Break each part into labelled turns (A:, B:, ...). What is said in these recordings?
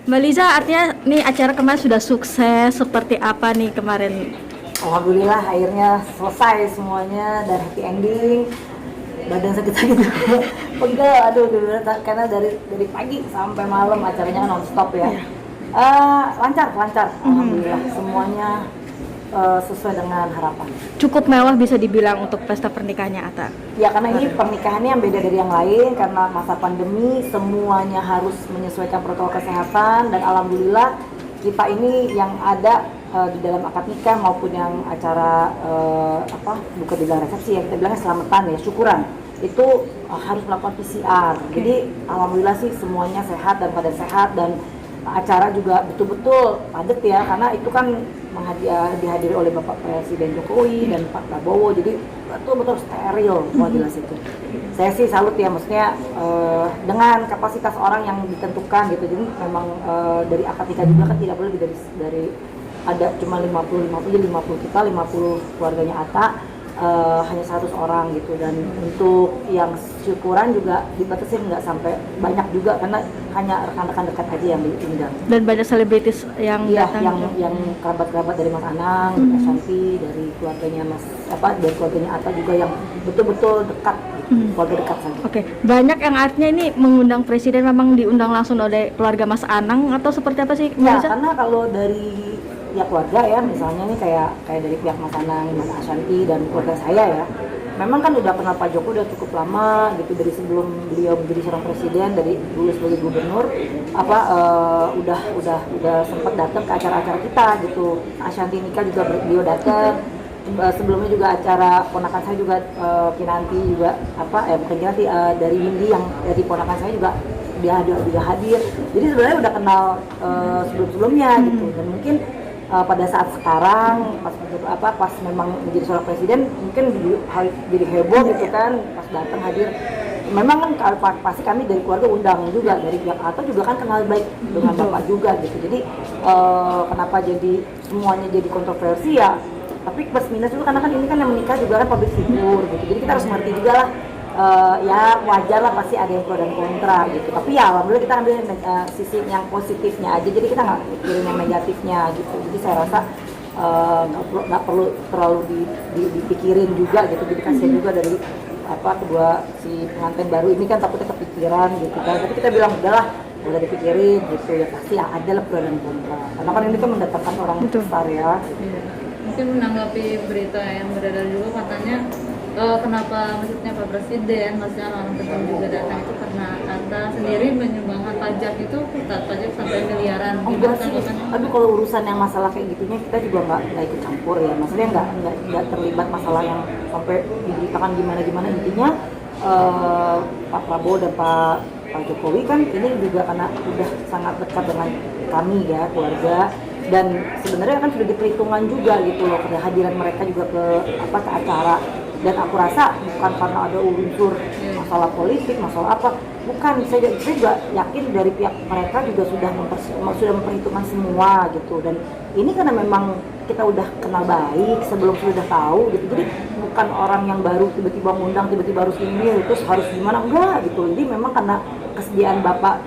A: Mbak Liza, artinya nih acara kemarin sudah sukses, seperti apa nih kemarin?
B: Alhamdulillah akhirnya selesai semuanya dan happy ending. Badan sakit-sakit pegel, aduh karena dari pagi sampai malam acaranya kan non-stop ya. Lancar, alhamdulillah semuanya sesuai dengan harapan.
A: Cukup mewah bisa dibilang untuk pesta pernikahannya Atta.
B: Ya karena ini pernikahannya yang beda dari yang lain karena masa pandemi semuanya harus menyesuaikan protokol kesehatan dan alhamdulillah kita ini yang ada di dalam akad nikah maupun yang acara bukan dibilang resepsi ya kita bilangnya selamatan ya syukuran itu harus melakukan PCR. Jadi alhamdulillah sih semuanya sehat dan pada sehat dan acara juga betul-betul padat ya karena itu kan dihadiri oleh Bapak Presiden Jokowi dan Pak Prabowo jadi betul-betul steril semua jelas itu. Saya sih salut ya maksudnya dengan kapasitas orang yang ditentukan gitu jadi memang dari akad nikah juga kan tidak boleh lebih dari ada cuma 50 kita 50 keluarganya Atta hanya 100 orang gitu dan untuk yang syukuran juga dibatasin nggak sampai banyak juga karena hanya rekan-rekan dekat aja yang diundang.
A: Dan banyak selebritis yang datang.
B: Yang kerabat-kerabat dari Mas Anang, Ashanti, dari keluarganya dari keluarganya Atta juga yang betul-betul dekat, keluarga dekat saja.
A: Oke, banyak yang artinya ini mengundang presiden memang diundang langsung oleh keluarga Mas Anang atau seperti apa sih?
B: Ya, karena kalau dari ya keluarga ya misalnya nih kayak dari pihak Mas Anang, Mas Ashanti dan keluarga saya ya memang kan udah kenal Pak Joko udah cukup lama gitu dari sebelum beliau menjadi seorang presiden dari dulu sebagai gubernur udah sempat datang ke acara-acara kita gitu. Ashanti nikah juga beliau datang sebelumnya juga acara ponakan saya juga Kinanti juga bukan Kinanti dari Windy yang dari ponakan saya juga dia hadir jadi sebenarnya udah kenal sebelum-sebelumnya gitu dan mungkin pada saat sekarang pas memang menjadi seorang presiden mungkin jadi heboh gitu kan pas datang hadir memang kan pasti kami dari keluarga undang juga dari pihak Atta juga kan kenal baik dengan bapak juga gitu jadi kenapa jadi semuanya jadi kontroversi ya tapi plus minus juga karena kan ini kan yang menikah juga kan public figure gitu jadi kita harus mengerti juga lah ya wajar lah pasti ada yang pro dan kontra gitu tapi ya alhamdulillah kita ambil sisi yang positifnya aja jadi kita nggak mikirin yang negatifnya gitu jadi saya rasa nggak perlu terlalu dipikirin juga gitu jadi kasihan juga dari kedua si pengantin baru ini kan takutnya kepikiran gitu kan tapi kita bilang udahlah udah dipikirin gitu ya pasti ada lah pro dan kontra karena kan ini kan mendatangkan orang besar ya gitu.
C: Mungkin menanggapi berita yang beredar juga katanya kenapa maksudnya Pak Presiden, maksudnya orang penting juga datang itu karena Atta sendiri menyumbangkan pajak itu pajak sampai miliaran.
B: Aduh kalau urusan yang masalah kayak gitunya kita juga nggak ikut campur ya, maksudnya nggak terlibat masalah yang sampai diberitakan gimana intinya Pak Prabowo dan Pak Jokowi kan ini juga karena udah sangat dekat dengan kami ya keluarga dan sebenarnya kan sudah diperhitungkan juga gitu loh kehadiran mereka juga ke acara. Dan aku rasa bukan karena ada unsur masalah politik, masalah apa, bukan. Saya juga yakin dari pihak mereka juga sudah memperhitungkan semua gitu. Dan ini karena memang kita udah kenal baik sebelum sudah tahu gitu. Jadi bukan orang yang baru tiba-tiba ngundang, tiba-tiba harus ini, terus harus gimana, enggak gitu. Jadi memang karena kesediaan Bapak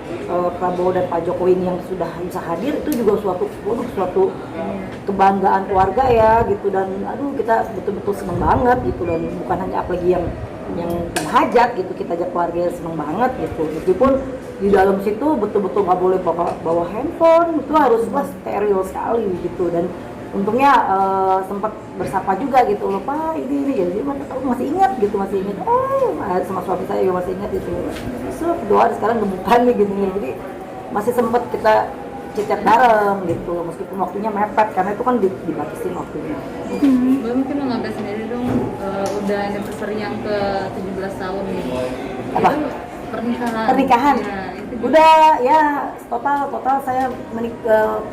B: Prabowo dan Pak Jokowi ini yang sudah bisa hadir itu juga suatu kebanggaan keluarga ya gitu dan aduh kita betul-betul seneng banget gitu dan bukan hanya apalagi yang hajat gitu kita ajak keluarga seneng banget gitu meskipun di dalam situ betul-betul nggak boleh bawa handphone itu harus steril sekali gitu dan untungnya sempat bersapa juga gitu loh Pak ini jadi aku masih ingat sama suami saya juga masih ingat gitu so doa sekarang gemukan nih gitu jadi masih sempat kita chat bareng gitu meskipun waktunya mepet karena itu kan dibatasin waktunya.
C: Mbak mungkin mengambil sendiri dong udah anniversary yang ke 17 tahun nih.
B: Apa?
C: Itu
B: pernikahan.
C: Ya, itu
B: udah ya total saya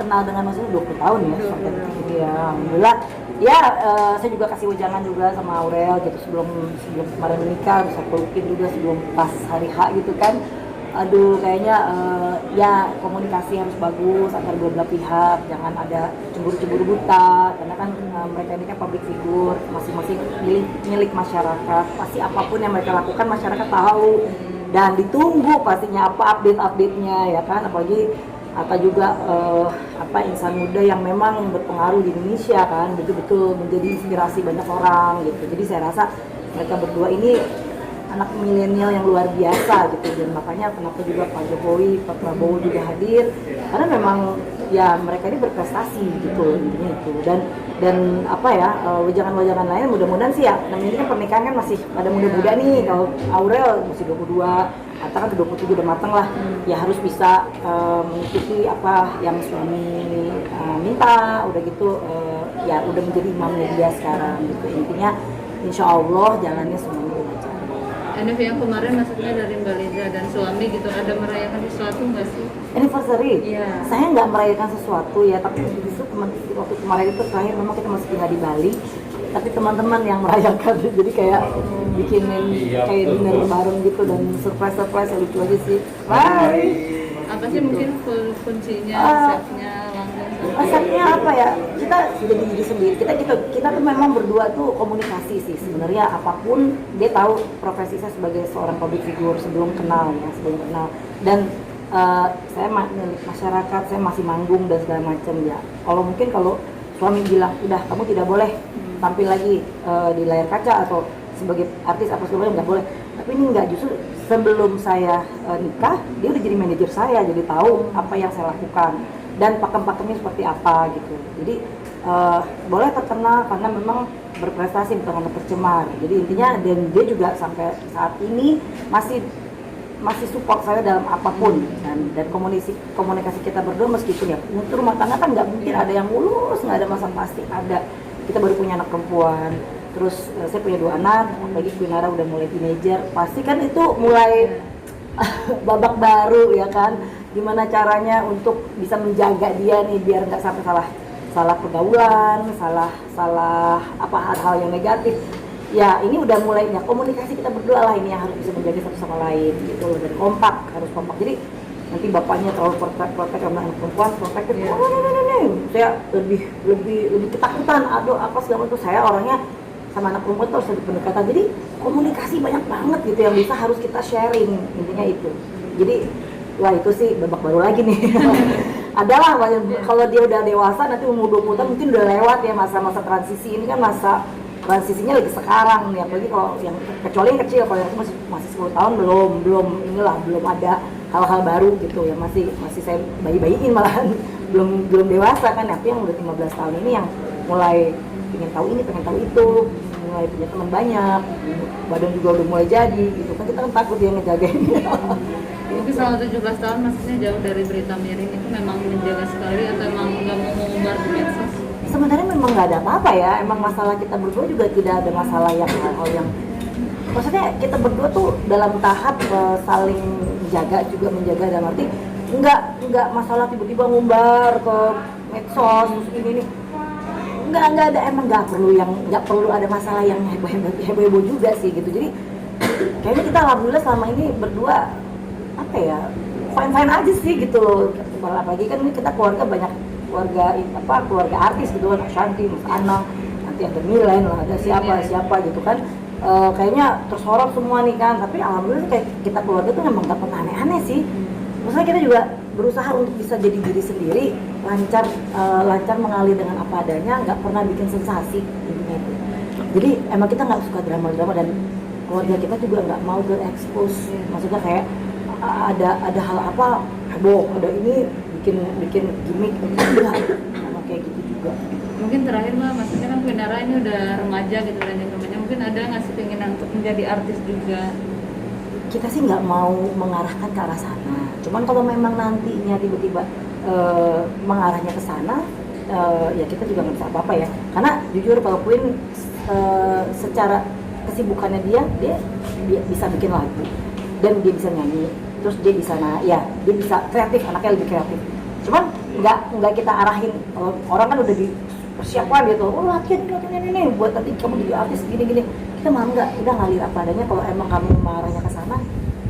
B: kenal dengan maksudnya 20 tahun ya. Ya alhamdulillah. Ya saya juga kasih wejangan juga sama Aurel gitu sebelum kemarin menikah bisa pelukin juga sebelum pas hari H gitu kan. Aduh kayaknya ya komunikasi harus bagus antar dua belah pihak jangan ada cemburu buta karena kan mereka ini kan public figure masing-masing milik masyarakat pasti apapun yang mereka lakukan masyarakat tahu dan ditunggu pastinya apa update-nya ya kan apalagi Atta juga insan muda yang memang berpengaruh di Indonesia kan, betul-betul menjadi inspirasi banyak orang gitu. Jadi saya rasa mereka berdua ini anak milenial yang luar biasa gitu, dan makanya kenapa juga Pak Jokowi, Pak Prabowo juga hadir, karena memang ya mereka ini berprestasi gitu intinya itu. Dan wejangan-wejangan lain mudah-mudahan sih ya, namanya ini kan pernikahan kan masih pada muda-muda nih. Kalau Aurel masih 22, Atta kan 27 udah mateng lah, ya harus bisa mengikuti apa yang suami minta, udah gitu ya udah menjadi imamnya dia sekarang gitu. Intinya insya Allah jalannya semuanya lancar.
C: NF yang kemarin maksudnya dari Mbak Liza dan suami gitu, ada merayakan sesuatu nggak sih?
B: Anniversary?
C: Iya.
B: Saya nggak merayakan sesuatu ya, tapi justru waktu kemarin itu terakhir memang kita masih tinggal di Bali, tapi teman-teman yang merayakan, jadi kayak bikinin kayak dinner bareng gitu dan surprise lucu aja sih. Bye.
C: Apa sih mungkin kuncinya, resepnya langsung?
B: Resepnya apa ya? Kita jadi diri sendiri. Kita tuh memang berdua tuh komunikasi sih sebenarnya, apapun dia tahu profesi saya sebagai seorang public figure sebelum kenal. Dan saya milik masyarakat, saya masih manggung dan segala macam ya. Kalau suami bilang udah kamu tidak boleh tampil lagi di layar kaca atau sebagai artis apa segala macam, nggak boleh. Tapi ini nggak, justru sebelum saya nikah dia udah jadi manajer saya, jadi tahu apa yang saya lakukan dan pakem-pakemnya seperti apa gitu. Jadi boleh terkenal karena memang berprestasi bukan karena tercemar. Jadi intinya, dan dia juga sampai saat ini masih support saya dalam apapun, dan komunikasi kita berdua meskipun ya untuk rumah tangga kan nggak mungkin ada yang mulus, nggak ada masa pasti ada. Kita baru punya anak perempuan, terus saya punya 2 anak, apalagi Quinara udah mulai teenager, pasti kan itu mulai babak baru ya kan, gimana caranya untuk bisa menjaga dia nih biar nggak sampai salah pergaulan, salah apa hal-hal yang negatif. Ya ini udah mulai ya, komunikasi kita berdua lah ini yang harus bisa menjaga satu sama lain gitu, dan harus kompak. Jadi nanti bapaknya terlalu protek sama anak perempuan, protektif, saya lebih ketakutan, aduh apa segala macam. Saya orangnya sama anak perempuan tuh harus ada pendekatan, jadi komunikasi banyak banget gitu yang bisa harus kita sharing, intinya itu. Jadi wah itu sih babak baru lagi nih. Adalah kalau dia udah dewasa nanti umur 20 tahun mungkin udah lewat ya masa-masa transisi. Ini kan masa transisinya lagi sekarang nih, apalagi kalau yang kecuali yang kecil, kalau yang itu masih 10 tahun belum ada hal-hal baru gitu ya, masih saya bayi-bayiin malahan. belum dewasa kan, tapi yang udah 15 tahun ini yang mulai pengen tahu ini, pengen tahu itu, mulai punya teman banyak, badan juga udah mulai jadi gitu kan, kita kan takut dia ngejagain.
C: Mungkin selama 17 tahun maksudnya jauh dari berita miring itu memang menjaga sekali, atau emang nggak mau mengumbar di medsos?
B: Sebenarnya memang nggak ada apa-apa ya, emang masalah kita berdua juga tidak ada masalah yang hal-hal yang, maksudnya kita berdua tuh dalam tahap saling menjaga dalam arti nggak masalah tiba-tiba ngumbar ke medsos ini nggak ada, emang nggak perlu ada masalah yang heboh juga sih gitu. Jadi kayaknya kita alhamdulillah selama ini berdua apa ya, fine aja sih gitu loh. Apalagi kan ini kita keluarga banyak, keluarga artis gitu kan, Shanti, Mas Anang, nanti ada Milen lah, ada siapa gitu kan. Kayaknya tersorot semua nih kan, tapi alhamdulillah kayak kita keluarga tuh memang nggak pernah aneh-aneh sih. Maksudnya kita juga berusaha untuk bisa jadi diri sendiri, lancar mengalir dengan apa adanya, nggak pernah bikin sensasi intinya itu. Jadi emang kita nggak suka drama-drama, dan keluarga kita juga nggak mau terekspos. Maksudnya kayak ada hal apa heboh, ada ini bikin gimmick, enggak sama kayak gitu juga.
C: Mungkin terakhir Mbak, maksudnya kan Quinara ini udah remaja gitu dan remaja, mungkin ada nggak sih keinginan untuk menjadi artis juga?
B: Kita sih nggak mau mengarahkan ke arah sana. Cuman kalau memang nantinya tiba-tiba mengarahnya ke sana, ya kita juga nggak bisa apa-apa ya. Karena jujur kalau Queen secara kesibukannya dia bisa bikin lagu dan dia bisa nyanyi, terus dia bisa dia bisa kreatif, anaknya lebih kreatif. Cuman nggak kita arahin. Orang kan udah dipersiapkan gitu, latihan ini buat nanti kamu jadi artis gini. Kita mah udah ngalir apa adanya. Kalau emang kamu marahnya ke sana,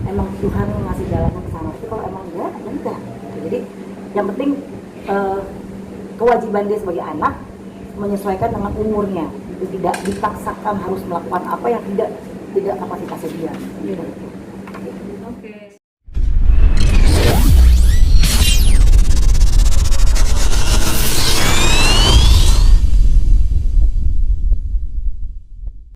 B: emang Tuhan ngasih jalannya ke sana. Tapi kalau emang enggak, ya udah. Jadi yang penting kewajiban dia sebagai anak menyesuaikan dengan umurnya. Itu tidak dipaksakan harus melakukan apa yang tidak kapasitasnya dia. Gitu.
C: Oke.